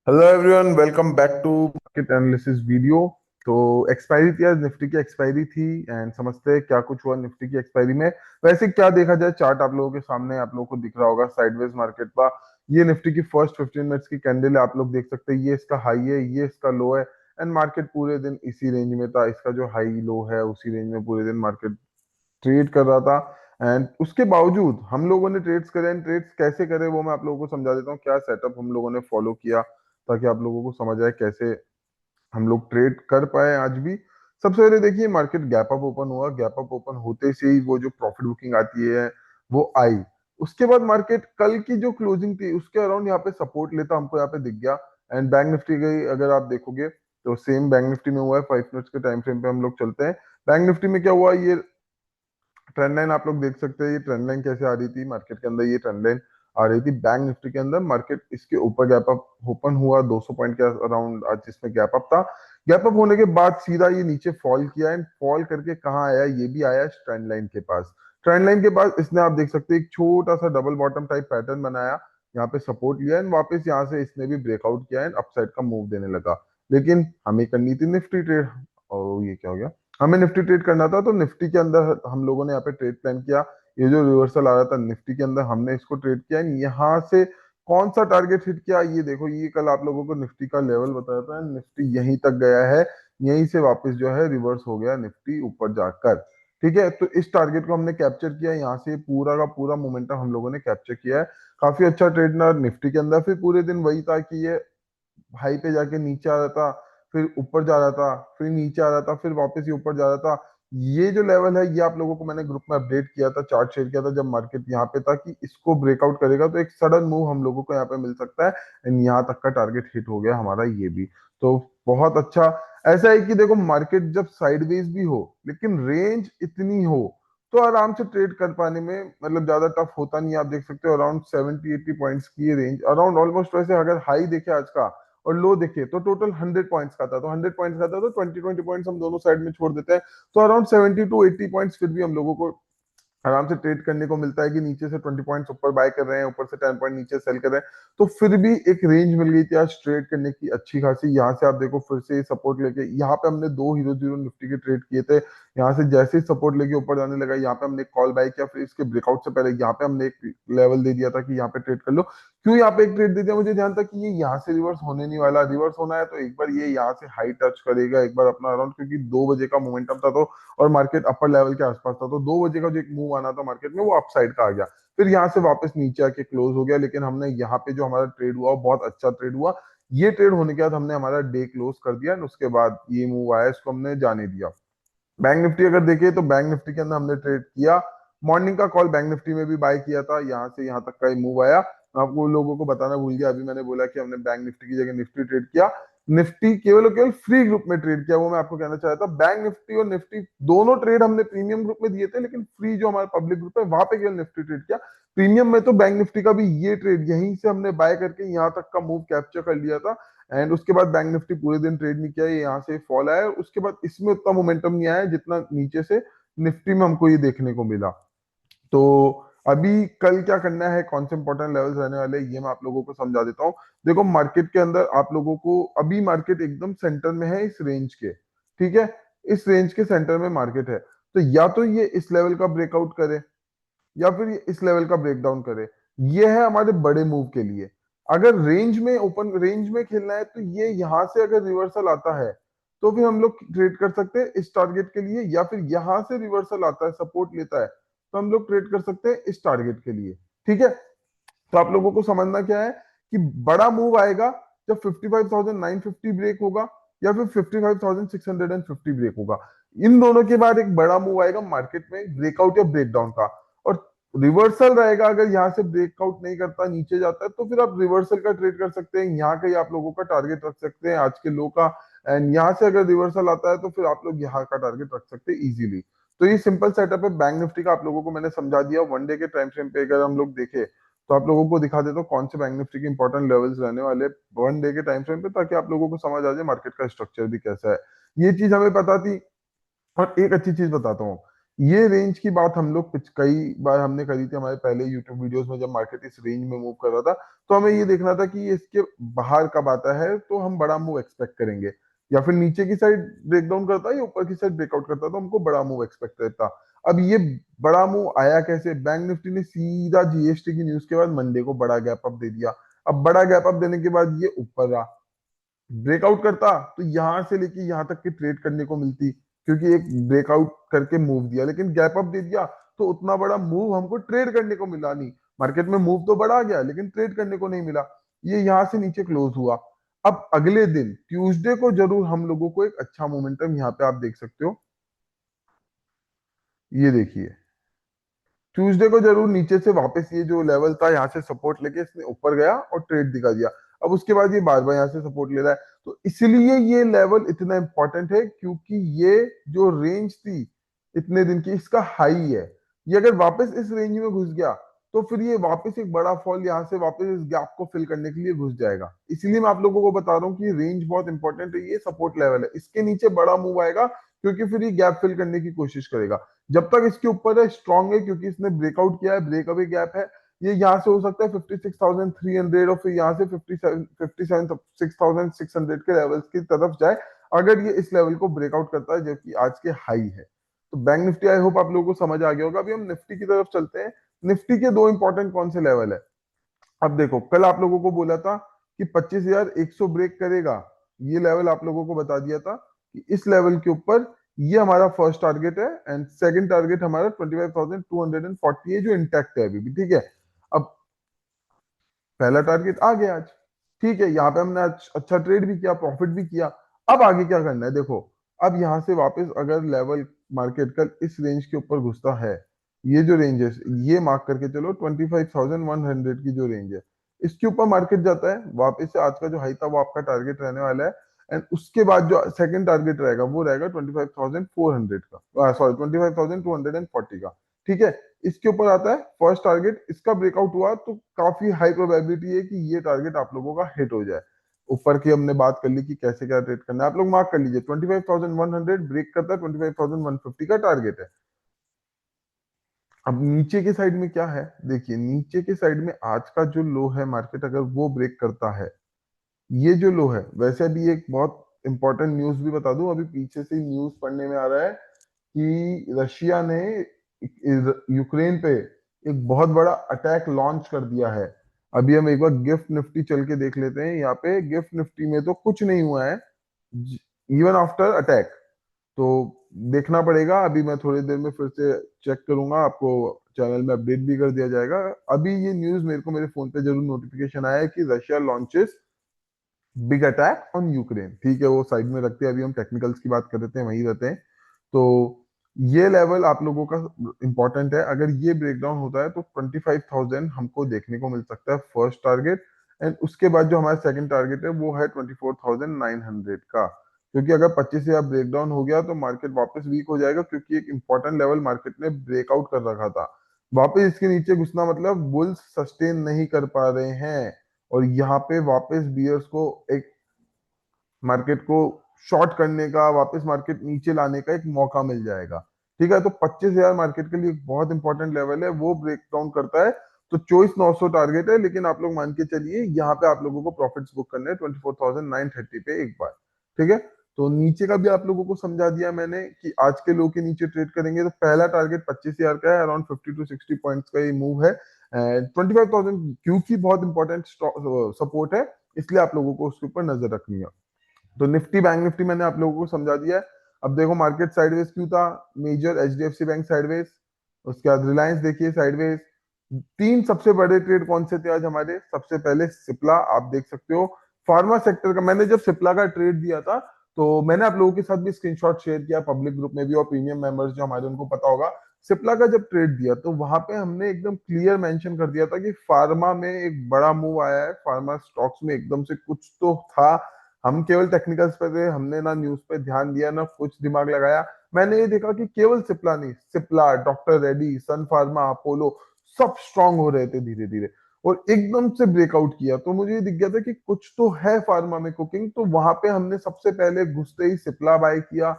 Hello everyone, welcome back to market analysis video. तो expiry थी आज, निफ्टी की एक्सपायरी थी एंड समझते हैं क्या कुछ हुआ निफ्टी की एक्सपायरी में। वैसे क्या देखा जाए, चार्ट आप लोगों के सामने आप लोगों को दिख रहा होगा साइडवेज मार्केट का। ये निफ्टी की फर्स्ट 15 मिनट्स की कैंडल है, आप लोग देख सकते हैं। ये इसका हाई है, ये इसका लो है एंड मार्केट पूरे दिन इसी रेंज में था। इसका जो हाई लो है उसी रेंज में पूरे दिन मार्केट ट्रेड कर रहा था। एंड उसके बावजूद हम लोगों ने ट्रेड्स करे एंड ट्रेड्स कैसे करे वो मैं आप लोगों को समझा देता हूँ। क्या सेटअप हम लोगों ने फॉलो किया ताकि आप लोगों को समझ आए कैसे हम लोग ट्रेड कर पाए आज भी। सबसे पहले देखिए, मार्केट गैप अप ओपन हुआ। गैप अप ओपन होते से ही वो जो प्रॉफिट बुकिंग आती है वो आई। उसके बाद मार्केट कल की जो क्लोजिंग थी उसके अराउंड यहाँ पे सपोर्ट लेता हमको यहाँ पे दिख गया। एंड बैंक निफ्टी गई, अगर आप देखोगे तो सेम बैंक निफ्टी में हुआ है। 5 मिनट्स के टाइम फ्रेम पे हम लोग चलते हैं। बैंक निफ्टी में क्या हुआ, ये ट्रेंड लाइन आप लोग देख सकते हैं। ये ट्रेंड लाइन कैसे आ रही थी मार्केट के अंदर, ये ट्रेंड लाइन आ रही थी बैंक निफ्टी के अंदर। मार्केट इसके ऊपर गैप अप ओपन हुआ 200 पॉइंट के अराउंड आज जिसमें गैप अप था। गैप अप होने के बाद सीधा ये नीचे फॉल किया एंड फॉल करके कहाँ आया, ये भी आया ट्रेंड लाइन के पास। ट्रेंड लाइन के पास इसने आप देख सकते हैं एक छोटा सा डबल बॉटम टाइप पैटर्न बनाया, यहाँ पे सपोर्ट लिया एंड वापस यहाँ से इसने भी ब्रेकआउट किया एंड अपसाइड का मूव देने लगा। लेकिन हमें करनी थी निफ्टी ट्रेड। और ये क्या हो गया, हमें निफ्टी ट्रेड करना था तो निफ्टी के अंदर हम लोगों ने यहाँ पे ट्रेड प्लान किया। ये जो रिवर्सल आ रहा था निफ्टी के अंदर हमने इसको ट्रेड किया। यहाँ से कौन सा टारगेट हिट किया, ये देखो। ये कल आप लोगों को निफ्टी का लेवल बताया था, निफ्टी यहीं तक गया है। यहीं से वापस जो है रिवर्स हो गया निफ्टी ऊपर जाकर। ठीक है, तो इस टारगेट को हमने कैप्चर किया। यहाँ से पूरा का पूरा मोमेंटम हम लोगों ने कैप्चर किया है। काफी अच्छा ट्रेड ना निफ्टी के अंदर। फिर पूरे दिन वही था कि ये हाई पे जाके नीचे आ रहा था, फिर ऊपर जा रहा था, फिर नीचे आ रहा था, फिर वापस ही ऊपर जा रहा था। ये जो लेवल है ये आप लोगों को मैंने ग्रुप में अपडेट किया था, चार्ट शेयर किया था जब मार्केट यहाँ पे था कि इसको ब्रेकआउट करेगा तो एक सडन मूव हम लोगों को यहाँ पे मिल सकता है। एंड यहाँ तक का टारगेट हिट हो गया हमारा ये भी। तो बहुत अच्छा। ऐसा है कि देखो, मार्केट जब साइडवेज भी हो लेकिन रेंज इतनी हो तो आराम से ट्रेड कर पाने में मतलब ज्यादा टफ होता नहीं है। आप देख सकते हो अराउंड 70-80 पॉइंट्स की रेंज अराउंड ऑलमोस्ट। वैसे अगर हाई देखे आज का और लो देखे तो टोटल 100 पॉइंट्स का था, तो 100 पॉइंट्स का था तो 20-20 पॉइंट्स हम दोनों साइड में छोड़ देते हैं। तो अराउंड 70 to 80 पॉइंट्स फिर भी हम लोगों को आराम से ट्रेड करने को मिलता है कि नीचे से 20 पॉइंट्स ऊपर बाय कर रहे हैं, ऊपर से 10 पॉइंट नीचे सेल कर रहे हैं। तो फिर भी एक रेंज मिल गई थी आज ट्रेड करने की अच्छी खासी। यहाँ से आप देखो फिर से सपोर्ट लेके यहाँ पे हमने दो हीरो जीरो निफ्टी के ट्रेड किए थे। यहाँ से जैसे ही सपोर्ट लेके ऊपर जाने लगा यहाँ पे हमने कॉल बाय किया। फिर इसके ब्रेकआउट से पहले यहाँ पे हमने एक लेवल दे दिया था कि यहाँ पे ट्रेड कर लो। क्यों यहाँ पे एक ट्रेड दे दिया, मुझे ध्यान था कि ये यहाँ से रिवर्स होने नहीं वाला। रिवर्स होना है तो एक बार ये यहाँ से हाई टच करेगा एक बार अपना अराउंड, क्योंकि 2 बजे का मोमेंटम था तो और मार्केट अपर लेवल के आसपास था। तो 2 बजे का जो एक मूव आना था मार्केट में वो अपसाइड का आ गया। फिर यहाँ से वापस नीचे आके क्लोज हो गया। लेकिन हमने यहाँ पे जो हमारा ट्रेड हुआ वो बहुत अच्छा ट्रेड हुआ। ये ट्रेड होने के बाद हमने हमारा डे क्लोज कर दिया और उसके बाद ये मूव आया इसको हमने जाने दिया। बैंक निफ्टी अगर देखे तो बैंक निफ्टी के अंदर हमने ट्रेड किया। मॉर्निंग का कॉल बैंक निफ्टी में भी बाय किया था, यहाँ से यहाँ तक का ही मूव आया। मैं आपको उन लोगों को बताना भूल गया, अभी मैंने बोला कि हमने बैंक निफ्टी की जगह निफ्टी ट्रेड किया। निफ्टी केवल और केवल फ्री ग्रुप में ट्रेड किया, वो मैं आपको कहना चाहता था। बैंक निफ्टी और निफ्टी दोनों ट्रेड हमने प्रीमियम ग्रुप में दिए थे, लेकिन फ्री जो हमारा पब्लिक ग्रुप है वहां पे केवल निफ्टी ट्रेड किया। प्रीमियम में तो बैंक निफ्टी का भी ये ट्रेड यहीं से हमने बाय करके यहाँ तक का मूव कैप्चर कर लिया था। एंड उसके बाद बैंक निफ्टी पूरे दिन ट्रेड नहीं किया, ये यहाँ से फॉल आया। उसके बाद इसमें उतना मोमेंटम नहीं आया जितना नीचे से निफ्टी में हमको ये देखने को मिला। तो अभी कल क्या करना है, कौन से इंपॉर्टेंट लेवल्स रहने वाले हैं, ये मैं आप लोगों को समझा देता हूँ। देखो, मार्केट के अंदर आप लोगों को अभी मार्केट एकदम सेंटर में है इस रेंज के। ठीक है, इस रेंज के सेंटर में मार्केट है। तो या तो ये इस लेवल का ब्रेकआउट करे या फिर ये इस लेवल का ब्रेकडाउन करे। ये है हमारे बड़े मूव के लिए। अगर रेंज में ओपन रेंज में खेलना है तो ये यहां से अगर रिवर्सल आता है तो फिर हम लोग ट्रेड कर सकते हैं इस टारगेट के लिए, या फिर यहां से रिवर्सल आता है सपोर्ट लेता है तो हम लोग ट्रेड कर सकते हैं इस टारगेट के लिए। ठीक है, तो आप लोगों को समझना क्या है कि बड़ा मूव आएगा जब 55,950 ब्रेक होगा या फिर 55,650 ब्रेक होगा। इन दोनों के बाद एक बड़ा मूव आएगा मार्केट में ब्रेकआउट या ब्रेकडाउन का। और रिवर्सल रहेगा, अगर यहाँ से ब्रेकआउट नहीं करता नीचे जाता है तो फिर आप रिवर्सल का ट्रेड कर सकते हैं। यहाँ का ही आप लोगों का टारगेट रख सकते हैं आज के लो का। एंड यहाँ से अगर रिवर्सल आता है तो फिर आप लोग यहाँ का टारगेट रख सकते हैं इजीली। तो ये सिंपल सेटअप है बैंक निफ्टी का, आप लोगों को मैंने समझा दिया। वन डे के टाइम फ्रेम पे अगर हम लोग देखें तो आप लोगों को दिखा देता हूँ कौन से बैंक निफ्टी के इंपॉर्टेंट लेवल्स रहने वाले वन डे के टाइम फ्रेम पे, ताकि आप लोगों को समझ आ जाए मार्केट का स्ट्रक्चर भी कैसा है। ये चीज हमें पता थी। और एक अच्छी चीज बताता हूँ, ये रेंज की बात हम लोग कई बार हमने करी थी हमारे पहले यूट्यूब वीडियोस में, जब मार्केट इस रेंज में मूव कर रहा था। तो हमें ये देखना था कि ये इसके बाहर कब आता है तो हम बड़ा मूव एक्सपेक्ट करेंगे, या फिर नीचे की साइड ब्रेक डाउन करता है या ऊपर की साइड ब्रेकआउट करता है तो हमको बड़ा मूव एक्सपेक्ट रहता। अब ये बड़ा मूव आया कैसे? बैंक निफ्टी ने सीधा जीएसटी की न्यूज के बाद मंडे को बड़ा गैप अप दे दिया। अब बड़ा गैप अप देने के बाद ये ऊपर रहा, ब्रेकआउट करता तो यहां से लेके यहां तक की ट्रेड करने को मिलती, क्योंकि एक ब्रेकआउट करके मूव दिया, लेकिन गैप अप दे दिया तो उतना बड़ा मूव हमको ट्रेड करने को मिला नहीं। मार्केट में मूव तो बड़ा गया लेकिन ट्रेड करने को नहीं मिला। ये यहां से नीचे क्लोज हुआ। अब अगले दिन ट्यूसडे को जरूर हम लोगों को एक अच्छा मोमेंटम यहाँ पे आप देख सकते हो, ये देखिए। ट्यूसडे को जरूर नीचे से वापस ये जो लेवल था यहाँ से सपोर्ट लेके इसने ऊपर गया और ट्रेड दिखा दिया। अब उसके बाद ये बार बार यहाँ से सपोर्ट ले रहा है, तो इसलिए ये लेवल इतना इंपॉर्टेंट है क्योंकि ये जो रेंज थी इतने दिन की इसका हाई है। ये अगर वापस इस रेंज में घुस गया तो फिर ये वापस एक बड़ा फॉल यहाँ से वापस इस गैप को फिल करने के लिए घुस जाएगा। इसलिए मैं आप लोगों को बता रहा हूँ कि रेंज बहुत इंपॉर्टेंट है, ये सपोर्ट लेवल है, इसके नीचे बड़ा मूव आएगा क्योंकि फिर ये गैप फिल करने की कोशिश करेगा। जब तक इसके ऊपर है स्ट्रांग है क्योंकि इसने ब्रेकआउट किया है, ब्रेक अवे गैप है। ये यहाँ से हो सकता है 56,300 और फिर यहाँ से 57,600 के लेवल्स की तरफ जाए अगर ये इस लेवल को ब्रेकआउट करता है जो कि आज के हाई है। तो बैंक निफ्टी आई होप आप लोगों को समझ आ गया होगा। अभी हम निफ्टी की तरफ चलते हैं। निफ्टी के दो इंपॉर्टेंट कौन से लेवल है? अब देखो, कल आप लोगों को बोला था कि 25,100 ब्रेक करेगा, ये लेवल आप लोगों को बता दिया था कि इस लेवल के ऊपर ये हमारा फर्स्ट टारगेट है एंड सेकंड टारगेट हमारा 25,240 है जो इंटैक्ट है अभी भी, ठीक है। अब पहला टारगेट आ गया आज, ठीक है, यहाँ पे हमने आज अच्छा ट्रेड भी किया, प्रॉफिट भी किया। अब आगे क्या करना है देखो। अब यहाँ से वापस अगर लेवल मार्केट कल इस रेंज के ऊपर घुसता है, ये जो रेंज है ये मार्क करके चलो 25,100 की जो रेंज है, इसके ऊपर मार्केट जाता है वापस से आज का जो हाई था वो आपका टारगेट रहने वाला है। एंड उसके बाद जो सेकंड टारगेट रहेगा वो रहेगा 25,400 का, सॉरी 25,240 का, ठीक है। इसके ऊपर आता है फर्स्ट टारगेट, इसका ब्रेकआउट हुआ तो काफी हाई प्रोबेबिलिटी है कि ये टारगेट आप लोगों का हिट हो जाए। ऊपर की हमने बात कर ली कि कैसे क्या ट्रेड करना है, आप लोग मार्क कर लीजिए 25,100 ब्रेक करता है 25,150 का टारगेट है। अब नीचे के साइड में क्या है देखिए, नीचे के साइड में आज का जो लो है मार्केट अगर वो ब्रेक करता है, ये जो लो है, वैसे अभी एक बहुत इंपॉर्टेंट न्यूज भी बता दूं, अभी पीछे से न्यूज पढ़ने में आ रहा है कि रशिया ने यूक्रेन पे एक बहुत बड़ा अटैक लॉन्च कर दिया है। अभी हम एक बार गिफ्ट निफ्टी चल के देख लेते हैं। यहाँ पे गिफ्ट निफ्टी में तो कुछ नहीं हुआ है इवन आफ्टर अटैक, तो देखना पड़ेगा। अभी मैं थोड़ी देर में फिर से चेक करूंगा, आपको चैनल में अपडेट भी कर दिया जाएगा। अभी ये न्यूज मेरे को मेरे फोन पे जरूर नोटिफिकेशन आया है कि Russia launches big attack on Ukraine, ठीक है, वो साइड में रखते हैं, अभी हम टेक्निकल्स की बात कर रहे थे वहीं रहते हैं। तो ये लेवल आप लोगों का इंपॉर्टेंट है, अगर ये ब्रेकडाउन होता है तो 25,000 हमको देखने को मिल सकता है फर्स्ट टारगेट। एंड उसके बाद जो हमारा सेकंड टारगेट है वो है 24,900 का, क्योंकि अगर 25,000 ब्रेकडाउन हो गया तो मार्केट वापस वीक हो जाएगा, क्योंकि एक इंपॉर्टेंट लेवल मार्केट ने ब्रेकआउट कर रखा था। वापस इसके नीचे घुसना मतलब बुल्स सस्टेन नहीं कर पा रहे हैं और यहाँ पे वापस बियर्स को एक मार्केट को शॉर्ट करने का, वापस मार्केट नीचे लाने का एक मौका मिल जाएगा, ठीक है। तो 25,000 मार्केट के लिए एक बहुत इंपॉर्टेंट लेवल है, वो ब्रेक डाउन करता है तो 24,900 टारगेट है, लेकिन आप लोग मान के चलिए यहाँ पे आप लोगों को प्रॉफिट्स बुक करने हैं 24,930 पे एक बार, ठीक है। तो नीचे का भी आप लोगों को समझा दिया मैंने कि आज के लो के नीचे ट्रेड करेंगे तो पहला टारगेट 25,000 का है, अराउंड 50 to 60 पॉइंट्स का ये मूव है। 25,000 क्योंकि बहुत इंपॉर्टेंट सपोर्ट है, इसलिए आप लोगों को उसके ऊपर नजर रखनी है। तो निफ्टी बैंक निफ्टी मैंने आप लोगों को समझा दिया है। अब देखो मार्केट साइडवेज क्यों था, मेजर एचडीएफसी बैंक साइडवेज, उसके बाद रिलायंस देखिए साइडवेज। तीन सबसे बड़े ट्रेड कौन से थे आज हमारे? सबसे पहले सिप्ला, आप देख सकते हो फार्मा सेक्टर का, मैंने जब सिप्ला का ट्रेड दिया था तो मैंने आप लोगों के साथ भी स्क्रीनशॉट शेयर किया पब्लिक ग्रुप में भी, और प्रीमियम मेंबर्स जो हमारे उनको पता होगा। सिप्ला का जब ट्रेड दिया तो वहां पे हमने एकदम क्लियर मेंशन कर दिया था कि फार्मा में एक बड़ा मूव आया है, फार्मा स्टॉक्स में एकदम से कुछ तो था। हम केवल टेक्निकल्स पे थे, हमने ना न्यूज पे ध्यान दिया ना कुछ दिमाग लगाया। मैंने ये देखा कि केवल सिप्ला नहीं, सिप्ला, डॉक्टर रेड्डी, सन फार्मा, अपोलो सब स्ट्रांग हो रहे थे धीरे धीरे, और एकदम से ब्रेकआउट किया तो मुझे ये दिख गया था कि कुछ तो है फार्मा में कुकिंग। तो वहां पे हमने सबसे पहले घुसते ही सिप्ला बाय किया।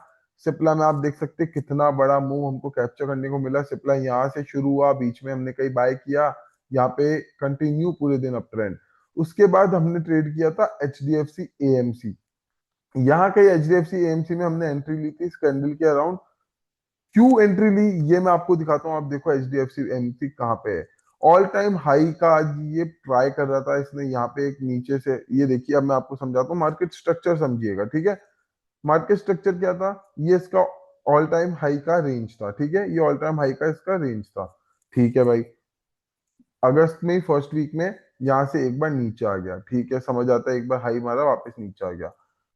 सिप्ला में आप देख सकते हैं कितना बड़ा मूव हमको कैप्चर करने को मिला। सिप्ला यहाँ से शुरू हुआ, बीच में हमने कहीं बाय किया, यहाँ पे कंटिन्यू पूरे दिन अप ट्रेंड। उसके बाद हमने ट्रेड किया था H D F C AMC. यहाँ कहीं H D F C AMC में हमने एंट्री ली थी इस कैंडल के अराउंड। क्यों एंट्री ली ये मैं आपको दिखाता हूँ। आप देखो H D F C AMC कहाँ पे है। ऑल टाइम हाई का आज ये ट्राई कर रहा था इसने, यहाँ पे एक नीचे से, ये देखिए अब मैं आपको समझाता हूँ, मार्केट स्ट्रक्चर समझिएगा, ठीक है। मार्केट स्ट्रक्चर क्या था, ये इसका ऑल टाइम हाई का रेंज था, ठीक है, ये ऑल टाइम हाई का इसका रेंज था, ठीक है भाई। अगस्त में फर्स्ट वीक में यहाँ से एक बार नीचे आ गया, ठीक है, समझ आता है, एक बार हाई मारा वापस नीचे आ गया।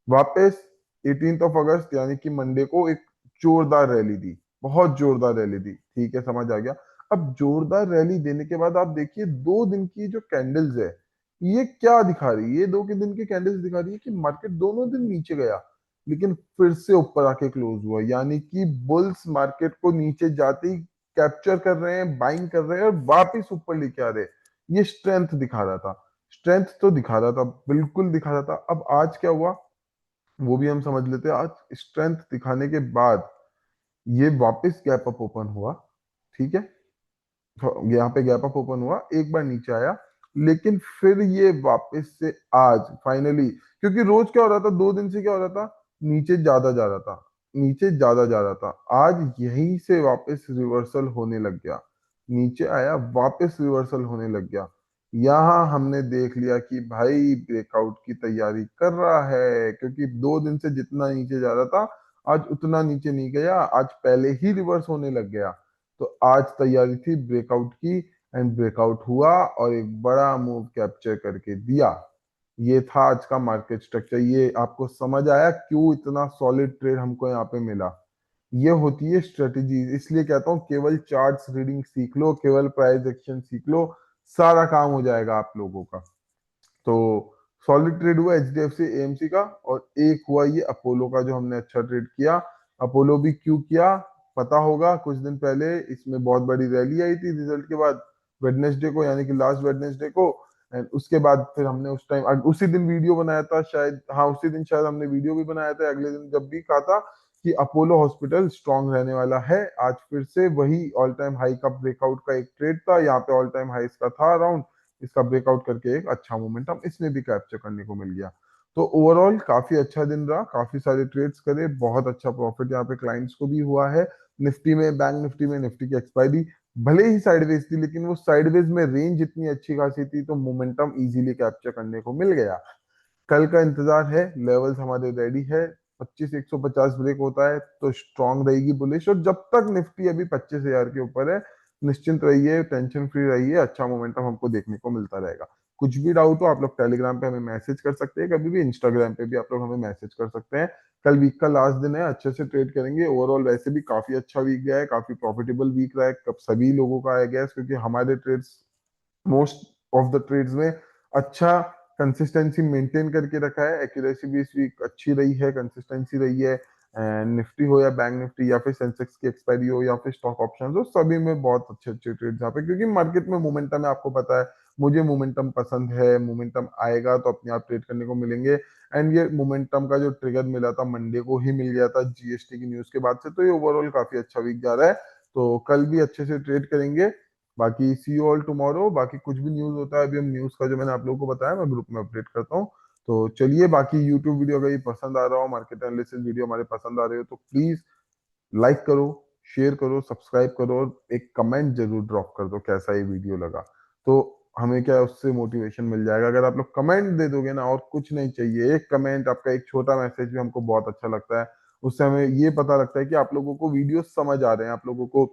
वापस 18 ऑफ अगस्त यानी कि मंडे को एक जोरदार रैली दी, बहुत जोरदार रैली दी, ठीक है, समझ आ गया। अब जोरदार रैली देने के बाद आप देखिए 2 दिन की जो कैंडल्स है, ये क्या दिखा रही है, ये 2 दिन की कैंडल्स दिखा रही है कि मार्केट दोनों दिन नीचे गया, लेकिन फिर से ऊपर आके क्लोज हुआ, यानी कि बुल्स मार्केट को नीचे जाते ही कैप्चर कर रहे हैं, बाइंग कर रहे हैं और वापिस ऊपर लेके आ रहे हैं। ये स्ट्रेंथ दिखा रहा था, स्ट्रेंथ तो दिखा रहा था, बिल्कुल दिखा रहा था। अब आज क्या हुआ वो भी हम समझ लेते हैं। आज स्ट्रेंथ दिखाने के बाद ये वापस गैप अप ओपन हुआ, ठीक है, तो यहाँ पे गैप अप ओपन हुआ, एक बार नीचे आया, लेकिन फिर ये वापस से आज फाइनली, क्योंकि रोज क्या हो रहा था, 2 दिन से क्या हो रहा था, नीचे ज्यादा जा रहा था, नीचे ज्यादा जा रहा था, आज यहीं से वापस रिवर्सल होने लग गया, नीचे आया वापस रिवर्सल होने लग गया। यहां हमने देख लिया कि भाई ब्रेकआउट की तैयारी कर रहा है, क्योंकि 2 दिन से जितना नीचे जा रहा था आज उतना नीचे नहीं गया, आज पहले ही रिवर्स होने लग गया। तो आज तैयारी थी ब्रेकआउट की, एंड ब्रेकआउट हुआ और एक बड़ा मूव कैप्चर करके दिया। ये था आज का मार्केट स्ट्रक्चर। ये आपको समझ आया क्यों इतना सॉलिड ट्रेड हमको यहाँ पे मिला। ये होती है स्ट्रेटेजी, इसलिए कहता हूँ केवल चार्ट्स रीडिंग सीख लो, केवल प्राइस एक्शन सीख लो, सारा काम हो जाएगा आप लोगों का। तो सॉलिड ट्रेड हुआ H D F C AMC का, और एक हुआ ये अपोलो का जो हमने अच्छा ट्रेड किया। अपोलो भी क्यों किया पता होगा, कुछ दिन पहले इसमें बहुत बड़ी रैली आई थी रिजल्ट के बाद, वेडनेसडे को, यानी कि लास्ट वेडनेसडे को। एंड उसके बाद फिर हमने उस टाइम उसी दिन वीडियो बनाया था शायद, हाँ उसी दिन शायद हमने वीडियो भी बनाया था, अगले दिन जब भी कहा था कि अपोलो हॉस्पिटल स्ट्रांग रहने वाला है। आज फिर से वही ऑल टाइम हाई का ब्रेकआउट का एक ट्रेड था, यहाँ पे ऑल टाइम हाई इसका था अराउंड, इसका ब्रेकआउट करके एक अच्छा मोमेंटम इसमें भी कैप्चर करने को मिल गया। तो ओवरऑल काफी अच्छा दिन रहा, काफी सारे ट्रेड्स करे, बहुत अच्छा प्रॉफिट यहाँ पे क्लाइंट्स को भी हुआ है। निफ्टी में, बैंक निफ्टी में, निफ्टी की एक्सपायरी भले ही साइडवेज थी, लेकिन वो साइडवेज में रेंज इतनी अच्छी खासी थी, तो मोमेंटम इजीली कैप्चर करने को मिल गया। कल का इंतजार है, लेवल्स हमारे रेडी है। 25,150 ब्रेक होता है तो स्ट्रांग रहेगी बुलिश, और जब तक निफ्टी अभी 25,000 के ऊपर है, निश्चिंत रहिए, टेंशन फ्री रहिए, अच्छा मोमेंटम हमको देखने को मिलता रहेगा। कुछ भी डाउट हो आप लोग टेलीग्राम पे हमें मैसेज कर सकते हैं, कभी भी इंस्टाग्राम पे भी आप लोग हमें मैसेज कर सकते हैं। कल वीक का लास्ट दिन है, अच्छे से ट्रेड करेंगे। ओवरऑल वैसे भी काफी अच्छा वीक गया है, काफी प्रॉफिटेबल वीक रहा है, कब सभी लोगों का है गैस, क्योंकि हमारे trades, most of the trades में अच्छा कंसिस्टेंसी मेंटेन करके रखा है। एक्यूरेसी भी इस वीक अच्छी रही है, कंसिस्टेंसी रही है। एंड निफ्टी हो या बैंक निफ्टी या फिर सेंसेक्स की एक्सपायरी हो या फिर स्टॉक ऑप्शंस हो, सभी में बहुत अच्छे अच्छे ट्रेड्स यहाँ पे, क्योंकि मार्केट में मोमेंटम है, आपको पता है मुझे मोमेंटम पसंद है, मोमेंटम आएगा तो अपने आप ट्रेड करने को मिलेंगे। एंड ये मोमेंटम का जो ट्रिगर मिला था मंडे को ही मिल गया था जीएसटी की न्यूज के बाद से, तो ये ओवरऑल काफी अच्छा वीक जा रहा है। तो कल भी अच्छे से ट्रेड करेंगे। बाकी सी यू ऑल टुमारो। बाकी कुछ भी न्यूज होता है, अभी हम न्यूज का जो मैंने आप लोगों को बताया मैं ग्रुप में अपडेट करता हूँ। तो चलिए, बाकी यूट्यूब वीडियो अगर ये पसंद आ रहा हो, मार्केट एनालिसिस वीडियो हमारे पसंद आ रहे हो, तो प्लीज लाइक करो, शेयर करो, सब्सक्राइब करो, और एक कमेंट जरूर ड्रॉप कर दो कैसा ये वीडियो लगा। तो हमें क्या है, उससे मोटिवेशन मिल जाएगा। अगर आप लोग कमेंट दे दोगे ना, और कुछ नहीं चाहिए, एक कमेंट, आपका एक छोटा मैसेज भी हमको बहुत अच्छा लगता है। उससे हमें ये पता लगता है कि आप लोगों को वीडियो समझ आ रहे हैं, आप लोगों को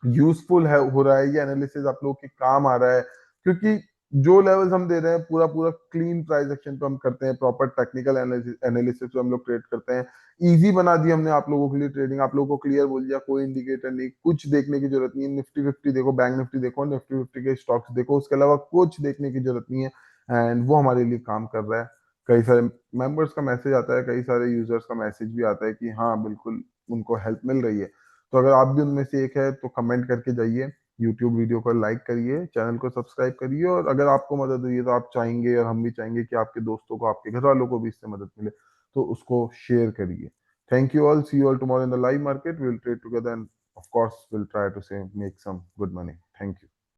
यूजफुल है, हो रहा है, ये एनालिसिस आप लोगों के काम आ रहा है। क्योंकि जो लेवल्स हम दे रहे हैं पूरा पूरा क्लीन प्राइस एक्शन पे हम करते हैं, प्रॉपर टेक्निकल एनालिसिस पे हम लोग ट्रेड करते हैं। इजी बना दी हमने आप लोगों के लिए ट्रेडिंग, आप लोगों को क्लियर बोल दिया, कोई इंडिकेटर नहीं, कुछ देखने की जरूरत नहीं है। निफ्टी फिफ्टी देखो, बैंक निफ्टी देखो, निफ्टी फिफ्टी के स्टॉक्स देखो, उसके अलावा कुछ देखने की जरूरत नहीं है। एंड वो हमारे लिए काम कर रहा है। कई सारे मेंबर्स का मैसेज आता है, कई सारे यूजर्स का मैसेज भी आता है कि हाँ बिल्कुल उनको हेल्प मिल रही है। तो अगर आप भी उनमें से एक है तो कमेंट करके जाइए, यूट्यूब वीडियो को लाइक करिए, चैनल को सब्सक्राइब करिए, और अगर आपको मदद हुई है तो आप चाहेंगे, और हम भी चाहेंगे कि आपके दोस्तों को, आपके घर वालों को भी इससे मदद मिले, तो उसको शेयर करिए। Thank you all. See you all tomorrow in the live market. We'll trade together and of course we'll try to say make some good money. Thank you.